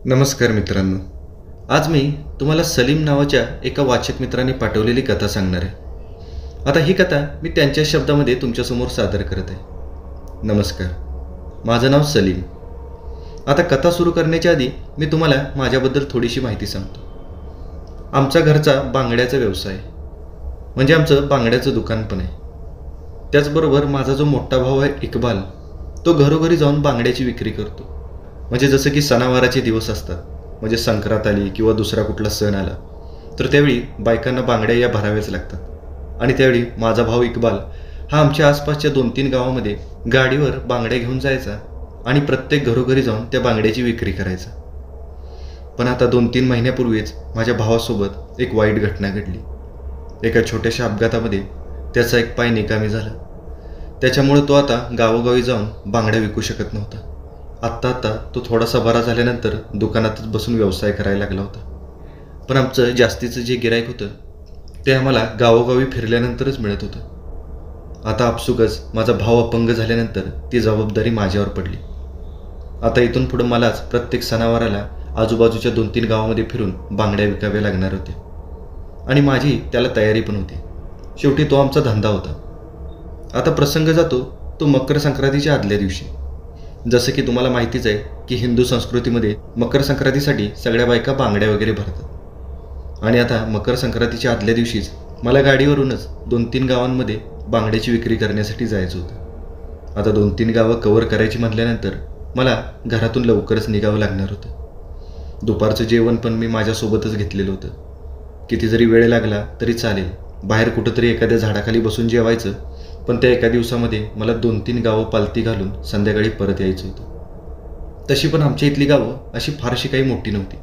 नमस्कार मित्रांनो. आज मी तुम्हाला सलीम नावाच्या एका वाचक मित्राने पाठवलेली कथा सांगणार आहे. आता ही कथा मी त्यांच्या शब्दामध्ये तुमच्यासमोर सादर करत आहे. नमस्कार, माझं नाव सलीम. आता कथा सुरू करण्याच्या आधी मी तुम्हाला माझ्याबद्दल थोडीशी माहिती सांगतो. आमचा घरचा बांगड्याचा व्यवसाय आहे, म्हणजे आमचं बांगड्याचं दुकान पण आहे. त्याचबरोबर माझा जो मोठा भाऊ आहे इक्बाल, तो घरोघरी जाऊन बांगड्याची विक्री करतो. म्हणजे जसं की सणावाराचे दिवस असतात, म्हणजे संक्रांत आली किंवा दुसरा कुठला सण आला तर त्यावेळी बायकांना बांगड्या या भराव्याच लागतात. आणि त्यावेळी माझा भाऊ इक्बाल हा आमच्या आसपासच्या 2-3 गावामध्ये गाडीवर बांगड्या घेऊन जायचा आणि प्रत्येक घरोघरी जाऊन त्या बांगड्याची विक्री करायचा. पण आता 2-3 महिन्यापूर्वीच माझ्या भावासोबत एक वाईट घटना घडली. एका छोट्याशा अपघातामध्ये त्याचा एक पाय निकामी झाला. त्याच्यामुळे तो आता गावोगावी जाऊन बांगड्या विकू शकत नव्हता. आत्ता तो थोडासा बरा झाल्यानंतर दुकानातच बसून व्यवसाय करायला लागला होता. पण आमचं जास्तीचं जे गिराईक होतं ते आम्हाला गावोगावी फिरल्यानंतरच मिळत होतं. आता आपसुकच माझा भाव अपंग झाल्यानंतर ती जबाबदारी माझ्यावर पडली. आता इथून पुढं मलाच प्रत्येक सणावाराला आजूबाजूच्या 2-3 गावामध्ये फिरून बांगड्या विकाव्या लागणार होत्या. आणि माझी त्याला तयारी पण होती. शेवटी तो आमचा धंदा होता. आता प्रसंग जातो तो मकर संक्रांतीच्या आदल्या दिवशी. जसं की तुम्हाला माहितीच आहे की हिंदू संस्कृतीमध्ये मकर संक्रांतीसाठी सगळ्या बायका बांगड्या वगैरे भरतात. आणि आता मकर संक्रांतीच्या आदल्या दिवशीच मला गाडीवरूनच 2-3 गावांमध्ये बांगड्याची विक्री करण्यासाठी जायचं होतं. आता 2-3 गावं कव्हर करायची म्हटल्यानंतर मला घरातून लवकरच निघावं लागणार होतं. दुपारचं जेवण पण मी माझ्यासोबतच घेतलेलं होतं. किती जरी वेळ लागला तरी चालेल, बाहेर कुठंतरी एखाद्या झाडाखाली बसून जेवायचं. पण त्या एका दिवसामध्ये मला 2-3 गावं पालती घालून संध्याकाळी परत यायचं होतं. तशी पण आमच्या इथली गावं अशी फारशी काही मोठी नव्हती.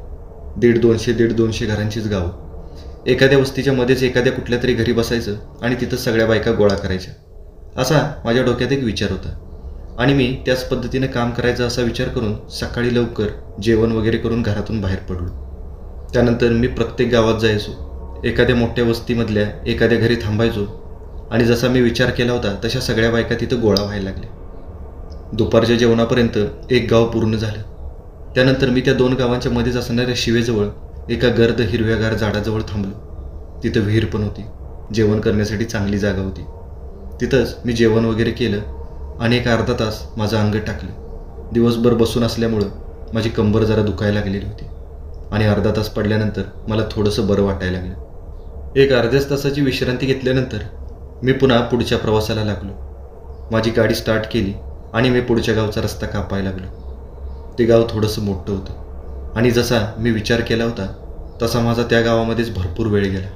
150-150 घरांचीच गावं. एखाद्या वस्तीच्या मध्येच एखाद्या कुठल्या तरी घरी बसायचं आणि तिथं सगळ्या बायका गोळा करायच्या, असा माझ्या डोक्यात एक विचार होता. आणि मी त्याच पद्धतीनं काम करायचा असा विचार करून सकाळी लवकर जेवण वगैरे करून घरातून बाहेर पडलो. त्यानंतर मी प्रत्येक गावात जायचो. एखाद्या मोठ्या वस्तीमधल्या एखाद्या घरी थांबायचो आणि जसा मी विचार केला होता तशा सगळ्या बायका तिथं गोळा व्हायला लागल्या. दुपारच्या जेवणापर्यंत एक गाव पूर्ण झालं. त्यानंतर मी त्या 2 गावांच्या मध्येच असणाऱ्या शिवेजवळ एका गर्द हिरव्यागार झाडाजवळ थांबलो. तिथं विहीर पण होती. जेवण करण्यासाठी चांगली जागा होती. तिथंच मी जेवण वगैरे केलं आणि एक अर्धा तास माझं अंग टाकलं. दिवसभर बसून असल्यामुळं माझी कंबर जरा दुखायला लागलेली होती. आणि अर्धा तास पडल्यानंतर मला थोडंसं बरं वाटायला लागलं. एक अर्ध्याच तासाची विश्रांती घेतल्यानंतर मी पुन्हा पुढच्या प्रवासाला लागलो. माझी गाडी स्टार्ट केली आणि मी पुढच्या गावचा रस्ता कापायला लागलो. ते गाव थोडंसं मोठं होतं आणि जसा मी विचार केला होता तसा माझा त्या गावामध्येच भरपूर वेळ गेला.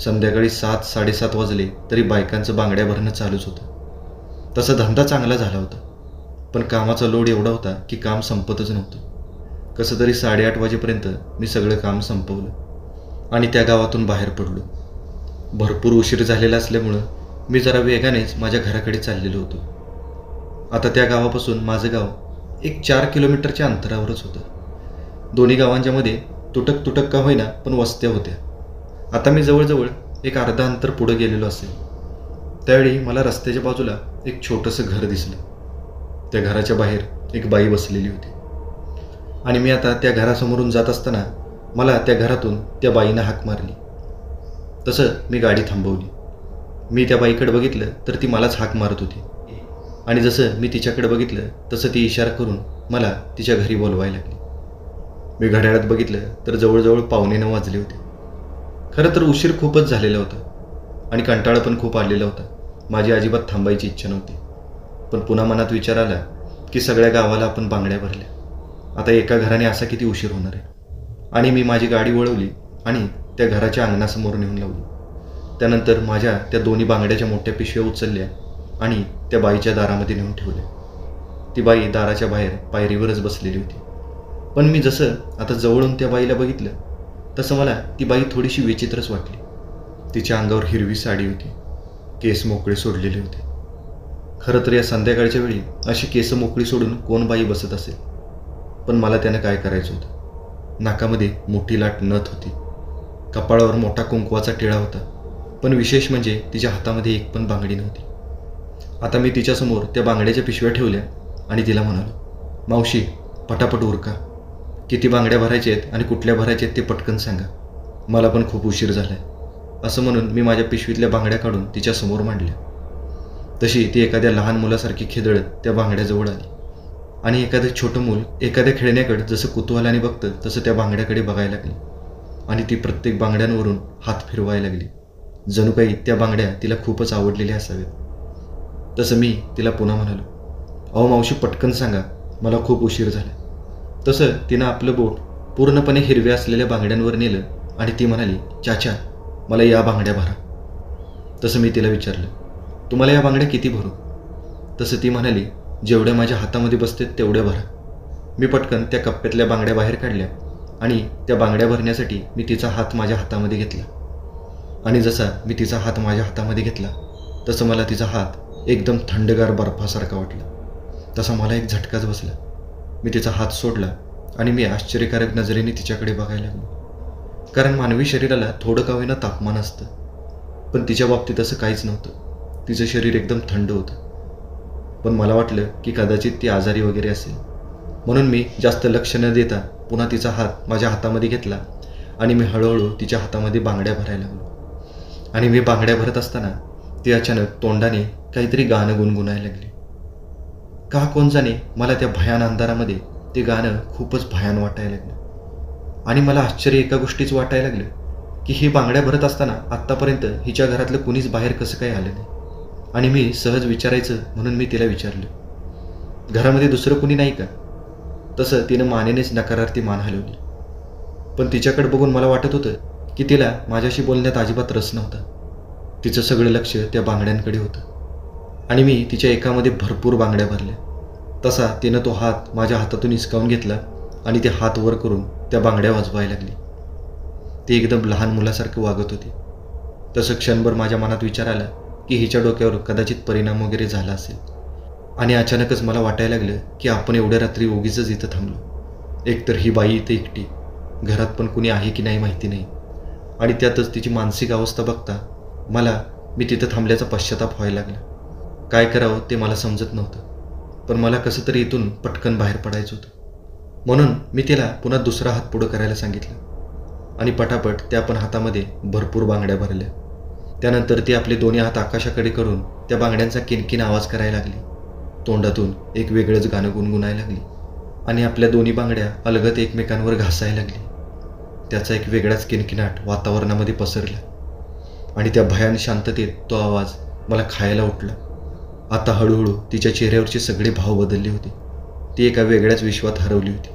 संध्याकाळी 7-7:30 वाजले तरी बायकांचं बांगड्या भरणं चालूच होतं. तसा धंदा चांगला झाला होता, पण कामाचा लोड एवढा होता की काम संपतच नव्हतं. कसं तरी 8:30 वाजेपर्यंत मी सगळं काम संपवलं आणि त्या गावातून बाहेर पडलो. भरपूर उशीर झालेला असल्यामुळं मी जरा वेगानेच माझ्या घराकडे चाललेलो होतो. आता त्या गावापासून माझं गाव एक 4 किलोमीटरच्या अंतरावरच होतं. दोन्ही गावांच्या मध्ये तुटक का होईना पण वस्त्या होत्या. आता मी जवळजवळ एक अर्धा अंतर पुढे गेलेलो असेल. त्यावेळी मला रस्त्याच्या बाजूला एक छोटंसं घर दिसलं. त्या घराच्या बाहेर एक बाई बसलेली होती आणि मी आता त्या घरासमोरून जात असताना मला त्या घरातून त्या बाईनं हाक मारली. तसं मी गाडी थांबवली. मी त्या बाईकडे बघितलं तर ती मलाच हाक मारत होती आणि जसं मी तिच्याकडे बघितलं तसं ती इशारा करून मला तिच्या घरी बोलवायला लागली. मी घड्याळात बघितलं तर जवळजवळ 8:45 वाजले होते. खरं तर उशीर खूपच झालेला होता आणि कंटाळा पण खूप आलेला होता. माझी अजिबात थांबायची इच्छा नव्हती. पण पुन्हा मनात विचार आला की सगळ्या गावाला आपण बांगड्या भरल्या. आता एका घराने असा किती उशीर होणार आहे. आणि मी माझी गाडी वळवली आणि त्या घराच्या अंगणासमोर नेऊन लावली. त्यानंतर माझ्या त्या 2 बांगड्याच्या मोठ्या पिशव्या उचलल्या आणि त्या बाईच्या दारामध्ये नेऊन ठेवल्या. ती बाई दाराच्या बाहेर पायरीवरच बसलेली होती. पण मी जसं आता जवळून त्या बाईला बघितलं तसं मला ती बाई थोडीशी विचित्रच वाटली. तिच्या अंगावर हिरवी साडी होती. केस मोकळे सोडलेले होते. खरं तर या संध्याकाळच्या वेळी अशी केस मोकळी सोडून कोण बाई बसत असेल. पण मला त्यानं काय करायचं होतं. नाकामध्ये मोठी लाट नथ होती. कपाळावर मोठा कुंकवाचा टिळा होता. पण विशेष म्हणजे तिच्या हातामध्ये एक पण बांगडी नव्हती. आता मी तिच्यासमोर त्या बांगड्याच्या पिशव्या ठेवल्या आणि तिला म्हणालो, मावशी पटापट उरका. किती बांगड्या भरायच्या आहेत आणि कुठल्या भरायच्या आहेत ते पटकन सांगा, मला पण खूप उशीर झाला आहे. असं म्हणून मी माझ्या पिशवीतल्या बांगड्या काढून तिच्यासमोर मांडल्या. तशी ती एखाद्या लहान मुलासारखी खिदळत त्या बांगड्याजवळ आली आणि एखादं छोटं मूल एखाद्या खेळण्याकडे जसं कुतूहलाने बघतं तसं त्या बांगड्याकडे बघायला लागली आणि ती प्रत्येक बांगड्यांवरून हात फिरवायला लागली, जणू काही त्या बांगड्या तिला खूपच आवडलेल्या असाव्यात. तसं मी तिला पुन्हा म्हणालो, अहो मावशी पटकन सांगा, मला खूप उशीर झाला. तसं तिनं आपलं बोट पूर्णपणे हिरव्या असलेल्या बांगड्यांवर नेलं आणि ती म्हणाली, चाचा मला या बांगड्या भरा. तसं मी तिला विचारलं, तुम्हाला या बांगड्या किती भरू? तसं ती म्हणाली, जेवढ्या माझ्या हातामध्ये बसते तेवढ्या भरा. मी पटकन त्या कप्प्यातल्या बांगड्या बाहेर काढल्या आणि त्या बांगड्या भरण्यासाठी मी तिचा हात माझ्या हातामध्ये घेतला. आणि जसा मी तिचा हात माझ्या हातामध्ये घेतला तसं मला तिचा हात एकदम थंडगार बर्फासारखा वाटला. तसा मला एक झटकाच बसला. मी तिचा हात सोडला आणि मी आश्चर्यकारक नजरेने तिच्याकडे बघायला लागलो. कारण मानवी शरीराला थोडं का होईना तापमान असतं, पण तिच्या बाबतीत असं काहीच नव्हतं. तिचं शरीर एकदम थंड होतं. पण मला वाटलं की कदाचित ती आजारी वगैरे असेल, म्हणून मी जास्त लक्ष न देता पुन्हा तिचा हात माझ्या हातामध्ये घेतला आणि मी हळूहळू तिच्या हातामध्ये बांगड्या भरायला लागलो. आणि मी बांगड्या भरत असताना ती अचानक तोंडाने काहीतरी गाणं गुणगुणायला लागली. का कोण जाणे, मला त्या भयान अंधारामध्ये ते गाणं खूपच भयान वाटायला लागलं. आणि मला आश्चर्य एका गोष्टीच वाटायला लागलं की ही बांगड्या भरत असताना आत्तापर्यंत हिच्या घरातलं कुणीच बाहेर कसं काही आलं नाही. आणि मी सहज विचारायचं म्हणून मी तिला विचारलं, घरामध्ये दुसरं कुणी नाही का? तसं तिनं मानेनेच नकारार्थी मान हलवली. पण तिच्याकडे बघून मला वाटत होतं की तिला माझ्याशी बोलण्यात अजिबात रस नव्हता. तिचं सगळं लक्ष त्या बांगड्यांकडे होतं. आणि मी तिच्या एकामध्ये भरपूर बांगड्या भरल्या. तसा तिनं तो हात माझ्या हातातून हिसकावून घेतला आणि ते हात वर करून त्या बांगड्या वाजवायला लागली. ती एकदम लहान मुलासारखं वागत होती. तसं क्षणभर माझ्या मनात विचार आला की हिच्या डोक्यावर कदाचित परिणाम वगैरे झाला असेल. आणि अचानकच मला वाटायला लागलं की आपण एवढ्या रात्री उगीचच इथं थांबलो. एकतर ही बाई इथे एकटी, घरात पण कुणी आहे की नाही माहिती नाही. आणि त्यातच तिची मानसिक अवस्था बघता मी तिथं थांबल्याचा पश्चाताप व्हायला लागला. काय करावं ते मला समजत नव्हतं, पण मला कसं तरी इथून पटकन बाहेर पडायचं होतं. म्हणून मी तिला पुन्हा दुसरा हात पुढं करायला सांगितलं आणि पटापट त्या पण हातामध्ये भरपूर बांगड्या भरल्या. त्यानंतर ती आपले दोन्ही हात आकाशाकडे करून त्या बांगड्यांचा किणकिण आवाज करायला लागली. तोंडातून एक वेगळंच गाणं गुणगुणायला लागली आणि आपल्या दोन्ही बांगड्या अलगद एकमेकांवर घासायला लागली. त्याचा एक वेगळाच किणकिणाट वातावरणामध्ये पसरला आणि त्या भयान शांततेत तो आवाज मला खायला उठला. आता हळूहळू तिच्या चेहऱ्यावरचे सगळे भाव बदलले होते. ती एका वेगळ्याच विश्वात हरवली होती.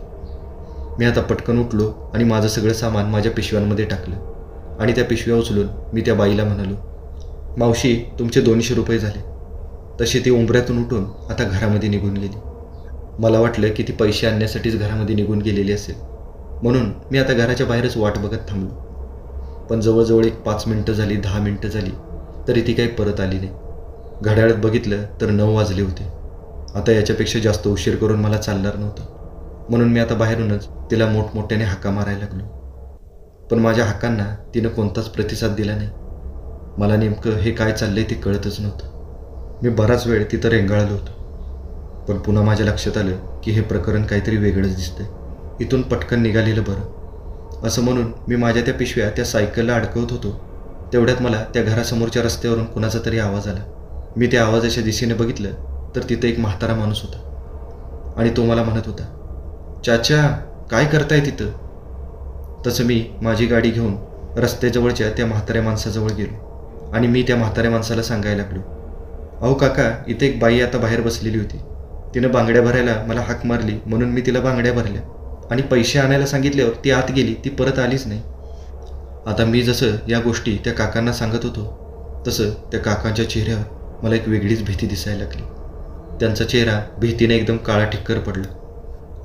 मी आता पटकन उठलो आणि माझं सगळं सामान माझ्या पिशव्यांमध्ये टाकलं आणि त्या पिशव्या उचलून मी त्या बाईला म्हणालो, मावशी तुमचे 200 रुपये झाले. तशी ती उंबऱ्यातून उठून आता घरामध्ये निघून गेली. मला वाटलं की ती पैसे आणण्यासाठीच घरामध्ये निघून गेलेली असेल, म्हणून मी आता घराच्या बाहेरच वाट बघत थांबलो. पण जवळजवळ 5 मिनटं झाली, 10 मिनटं झाली तरी ती काही परत आली नाही. घड्याळात बघितलं तर 9 वाजले होते. आता याच्यापेक्षा जास्त उशीर करून मला चालणार नव्हतं, म्हणून मी आता बाहेरूनच तिला मोठमोठ्याने हाका मारायला लागलो. पण माझ्या हाकांना तिनं कोणताच प्रतिसाद दिला नाही. मला नेमकं हे काय चाललंय ते कळतच नव्हतं. मी बराच वेळ तिथं रेंगाळलो होतो. पण पुन्हा माझ्या लक्षात आलं की हे प्रकरण काहीतरी वेगळंच दिसतंय. इथून पटकन निघालेलं बरं. असं म्हणून मी माझ्या त्या पिशव्या त्या सायकलला अडकवत होतो. तेवढ्यात मला त्या घरासमोरच्या रस्त्यावरून कुणाचा तरी आवाज आला. मी त्या आवाजाच्या दिशेने बघितलं तर तिथं एक म्हातारा माणूस होता आणि तो मला म्हणत होता, चाचा काय करताय तिथं? तसं मी माझी गाडी घेऊन रस्त्याजवळच्या त्या म्हाताऱ्या माणसाजवळ गेलो आणि मी त्या म्हाताऱ्या माणसाला सांगायला लागलो, अहो काका, इथे एक बाई आता बाहेर बसलेली होती. तिनं बांगड्या भरायला मला हाक मारली म्हणून मी तिला बांगड्या भरल्या आणि पैसे आणायला सांगितल्यावर ती आत गेली, ती परत आलीच नाही. आता मी जसं या गोष्टी त्या काकांना सांगत होतो तसं त्या काकांच्या चेहऱ्यावर मला एक वेगळीच भीती दिसायला लागली. त्यांचा चेहरा भीतीने एकदम काळा ठिक्कर पडला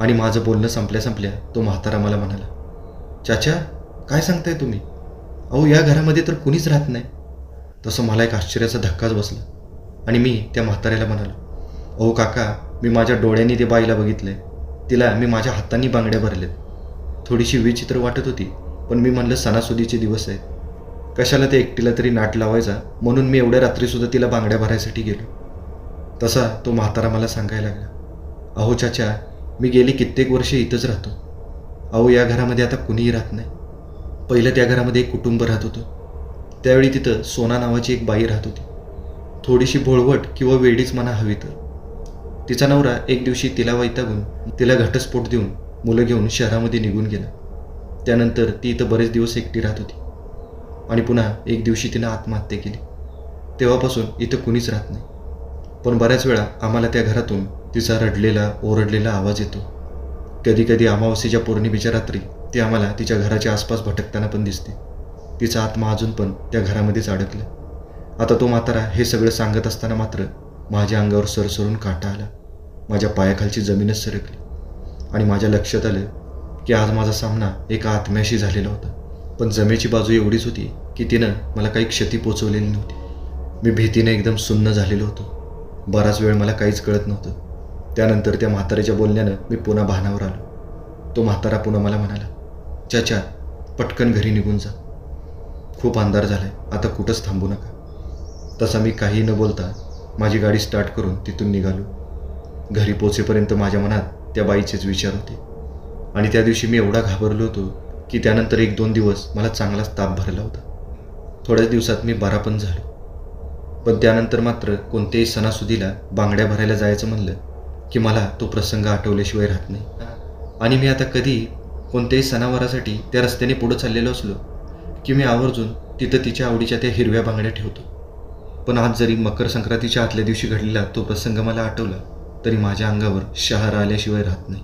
आणि माझं बोलणं संपल्या तो म्हातारा मला म्हणाला, चाचा काय सांगताय तुम्ही? अहो या घरामध्ये तर कुणीच राहत नाही. तसं मला एक आश्चर्याचा धक्काच बसला आणि मी त्या म्हाताऱ्याला म्हणालो, अहो काका, मी माझ्या डोळ्यांनी ते बाईला बघितलंय. तिला मी माझ्या हातांनी बांगड्या भरल्यात. थोडीशी विचित्र वाटत होती, पण मी म्हणलं सणासुदीचे दिवस आहेत, कशाला ते एकटीला तरी नाट लावायचा, म्हणून मी एवढ्या रात्रीसुद्धा तिला बांगड्या भरायसाठी गेलो. तसा तो म्हातारा मला सांगायला लागला, अहो चाचा, मी गेली कित्येक वर्षे इथंच राहतो अहो, या घरामध्ये आता कुणीही राहत नाही. पहिलं त्या घरामध्ये एक कुटुंब राहत होतं. त्यावेळी तिथं सोना नावाची एक बाई राहत होती. थोडीशी भोळवट किंवा वेडीच म्हणा हवी तर. तिचा नवरा एक दिवशी तिला वैतागून तिला घटस्फोट देऊन मुलं घेऊन शहरामध्ये निघून गेला. त्यानंतर ती इथं बरेच दिवस एकटी राहत होती आणि पुन्हा एक दिवशी तिनं आत्महत्या केली. तेव्हापासून इथं कुणीच राहत नाही. पण बऱ्याच वेळा आम्हाला त्या घरातून तिचा रडलेला ओरडलेला आवाज येतो. कधी कधी अमावस्येच्या पौर्णिमेच्या रात्री ती आम्हाला तिच्या घराच्या आसपास भटकताना पण दिसते. तिचा आत्मा अजून पण त्या घरामध्येच अडकला. आता तो म्हातारा हे सगळं सांगत असताना मात्र माझ्या अंगावर सरसरून काटा आला. माझ्या पायाखालची जमीनच सरकली आणि माझ्या लक्षात आलं की आज माझा सामना एका आत्म्याशी झालेला होता. पण जमेची बाजू एवढीच होती की तिनं मला काही क्षती पोचवलेली नव्हती. मी भीतीने एकदम सुन्न झालेलो होतो. बराच वेळ मला काहीच कळत नव्हतं. त्यानंतर त्या म्हाताऱ्याच्या बोलण्यानं मी पुन्हा भानावर आलो. तो म्हातारा पुन्हा मला म्हणाला, चाचा पटकन घरी निघून जा. खूप अंधार झालाय, आता कुठंच थांबू नका. तसा मी काही न बोलता माझी गाडी स्टार्ट करून तिथून निघालो. घरी पोचेपर्यंत माझ्या मनात त्या बाईचेच विचार होते आणि त्या दिवशी मी एवढा घाबरलो होतो की त्यानंतर 1-2 दिवस मला चांगलाच ताप भरला होता. थोड्याच दिवसात मी बरा पण झालो. पण त्यानंतर मात्र कोणत्याही सणासुदीला बांगड्या भरायला जायचं म्हणलं की मला तो प्रसंग आठवल्याशिवाय राहत नाही. आणि मी आता कधी कोणत्याही सणावारासाठी त्या रस्त्याने पुढं चाललेलो असलो की मी आवर्जून तिथं तिच्या आवडीच्या त्या हिरव्या बांगड्या ठेवतो. पण आज जरी मकर संक्रांतीच्या आदल्या दिवशी घडलेला तो प्रसंग मला आठवला तरी माझ्या अंगावर शहारा आल्याशिवाय राहत नाही.